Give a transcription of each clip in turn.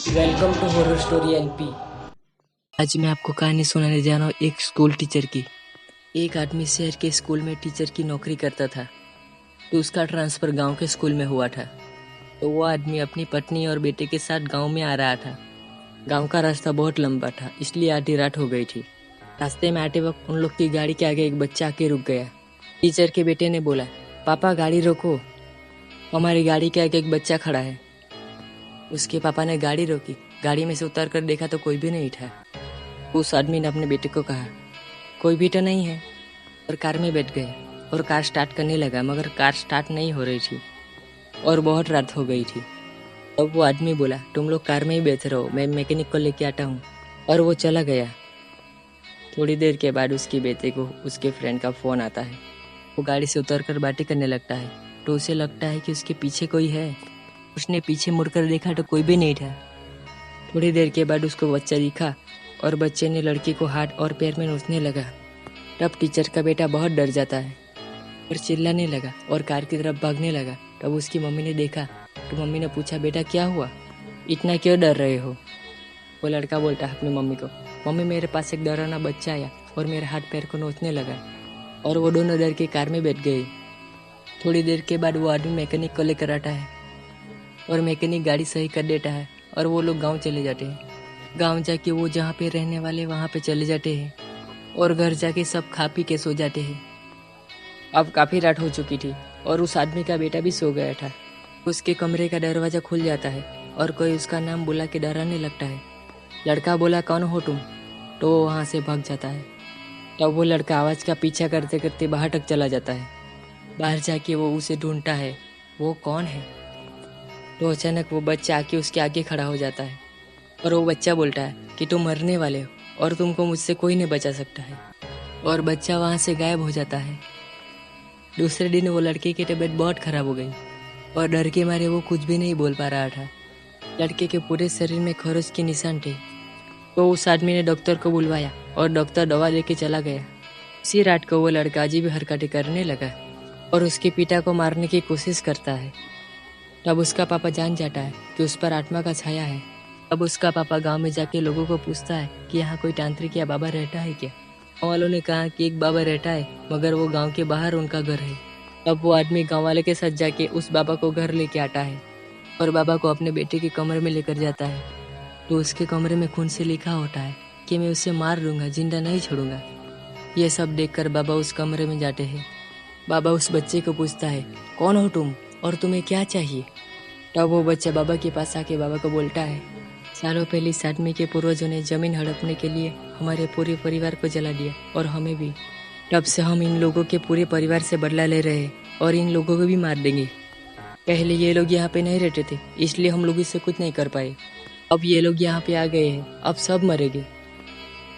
Welcome to horror story LP. आज मैं आपको कहानी सुनाने जा रहा हूँ एक स्कूल टीचर की। एक आदमी शहर के स्कूल में टीचर की नौकरी करता था, तो उसका ट्रांसफ़र गांव के स्कूल में हुआ था। तो वो आदमी अपनी पत्नी और बेटे के साथ गांव में आ रहा था। गांव का रास्ता बहुत लंबा था, इसलिए आधी रात हो गई थी। रास्ते में आते वक्त उन लोग की गाड़ी के आगे एक बच्चा आके रुक गया। टीचर के बेटे ने बोला, पापा गाड़ी रोको, हमारी गाड़ी के आगे एक बच्चा खड़ा है। उसके पापा ने गाड़ी रोकी। गाड़ी में से उतर कर देखा तो कोई भी नहीं था। उस आदमी ने अपने बेटे को कहा, कोई भी तो नहीं है, और कार में बैठ गए और कार स्टार्ट करने लगा, मगर कार स्टार्ट नहीं हो रही थी और बहुत रात हो गई थी। तब वो आदमी बोला, तुम लोग कार में ही बैठे रहो, मैं मैकेनिक को लेके आता हूँ। और वो चला गया। थोड़ी देर के बाद उसके बेटे को उसके फ्रेंड का फ़ोन आता है। वो गाड़ी से उतर कर बातें करने लगता है, तो उसे लगता है कि उसके पीछे कोई है। उसने पीछे मुड़कर देखा तो कोई भी नहीं था। थोड़ी देर के बाद उसको बच्चा दिखा और बच्चे ने लड़की को हाथ और पैर में नोचने लगा। तब टीचर का बेटा बहुत डर जाता है और चिल्लाने लगा और कार की तरफ भागने लगा। तब उसकी मम्मी ने देखा, तो मम्मी ने पूछा, बेटा क्या हुआ, इतना क्यों डर रहे हो? वो लड़का बोलता है अपनी मम्मी को, मम्मी मेरे पास एक डरावना बच्चा आया और मेरे हाथ पैर को नोचने लगा। और वो दोनों डर के कार में बैठ गए। थोड़ी देर के बाद वो आदमी मैकेनिक को लेकर आता है और मैकेनिक गाड़ी सही कर देता है और वो लोग गांव चले जाते हैं। गांव जाके वो जहाँ पे रहने वाले वहाँ पे चले जाते हैं और घर जाके सब खा पी के सो जाते हैं। अब काफ़ी रात हो चुकी थी और उस आदमी का बेटा भी सो गया था। उसके कमरे का दरवाज़ा खुल जाता है और कोई उसका नाम बुला के डराने लगता है। लड़का बोला, कौन हो तुम? तो वो वहाँ से भाग जाता है। तब वो लड़का आवाज़ का पीछा करते करते बाहर तक चला जाता है। बाहर जाके वो उसे ढूंढता है, वो कौन है? तो अचानक वो बच्चा आके उसके आगे खड़ा हो जाता है और वो बच्चा बोलता है कि तुम मरने वाले हो और तुमको मुझसे कोई नहीं बचा सकता है। और बच्चा वहाँ से गायब हो जाता है। दूसरे दिन वो लड़के की तबीयत बहुत खराब हो गई और डर के मारे वो कुछ भी नहीं बोल पा रहा था। लड़के के पूरे शरीर में खरोच के निशान थे। तो उस आदमी ने डॉक्टर को बुलवाया और डॉक्टर दवा लेके चला गया। उसी रात को वो लड़का अजीब हरकतें करने लगा और उसके पिता को मारने की कोशिश करता है। तब उसका पापा जान जाता है कि उस पर आत्मा का छाया है। अब उसका पापा गांव में जाके लोगों को पूछता है कि यहाँ कोई तांत्रिक या बाबा रहता है क्या। गाँव वालों ने कहा कि एक बाबा रहता है, मगर वो गांव के बाहर उनका घर है। अब वो आदमी गांव वाले के साथ जाके उस बाबा को घर लेके आता है और बाबा को अपने बेटे के कमरे में लेकर जाता है। तो उसके कमरे में खून से लिखा होता है कि मैं उसे मार दूंगा, जिंदा नहीं छोड़ूंगा। ये सब देखकर बाबा उस कमरे में जाते हैं। बाबा उस बच्चे को पूछता है, कौन हो तुम और तुम्हें क्या चाहिए? तब वो बच्चा बाबा के पास आके बाबा को बोलता है, सालों पहले इस आदमी के पूर्वजों ने जमीन हड़पने के लिए हमारे पूरे परिवार को जला दिया और हमें भी। तब से हम इन लोगों के पूरे परिवार से बदला ले रहे हैं और इन लोगों को भी मार देंगे। पहले ये लोग यहाँ पे नहीं रहते थे, इसलिए हम लोग इससे कुछ नहीं कर पाए। अब ये लोग यहाँ पे आ गए हैं, अब सब मरेंगे।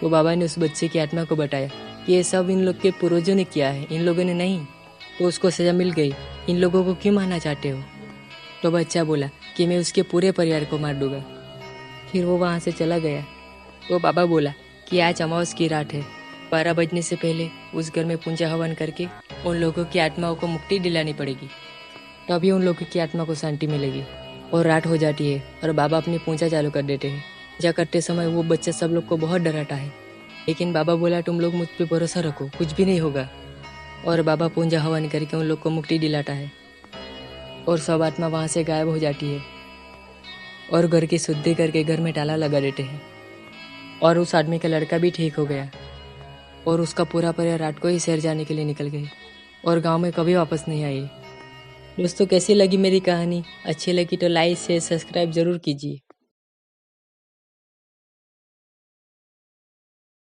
तो बाबा ने उस बच्चे की आत्मा को बताया कि ये सब इन लोग के पूर्वजों ने किया है, इन लोगों ने नहीं। तो उसको सजा मिल गई, इन लोगों को क्यों मारना चाहते हो? तो बच्चा बोला कि मैं उसके पूरे परिवार को मार दूंगा। फिर वो वहाँ से चला गया। तो बाबा बोला कि आज अमावस की रात है, 12 बजने से पहले उस घर में पूजा हवन करके उन लोगों की आत्माओं को मुक्ति दिलानी पड़ेगी, तभी उन लोगों की आत्मा को शांति मिलेगी। और रात हो जाती है और बाबा अपनी पूजा चालू कर देते हैं। पूजा करते समय वो बच्चा सब लोग को बहुत डराता है, लेकिन बाबा बोला, तुम लोग मुझ पर भरोसा रखो, कुछ भी नहीं होगा। और बाबा पूजा हवन करके उन लोग को मुक्ति दिलाता है और सब आत्मा वहाँ से गायब हो जाती है और घर की शुद्धि करके घर में ताला लगा देते हैं। और उस आदमी का लड़का भी ठीक हो गया और उसका पूरा परिवार रात को ही शहर जाने के लिए निकल गए और गांव में कभी वापस नहीं आए। दोस्तों, कैसी लगी मेरी कहानी? अच्छी लगी तो लाइक शेयर सब्सक्राइब जरूर कीजिए।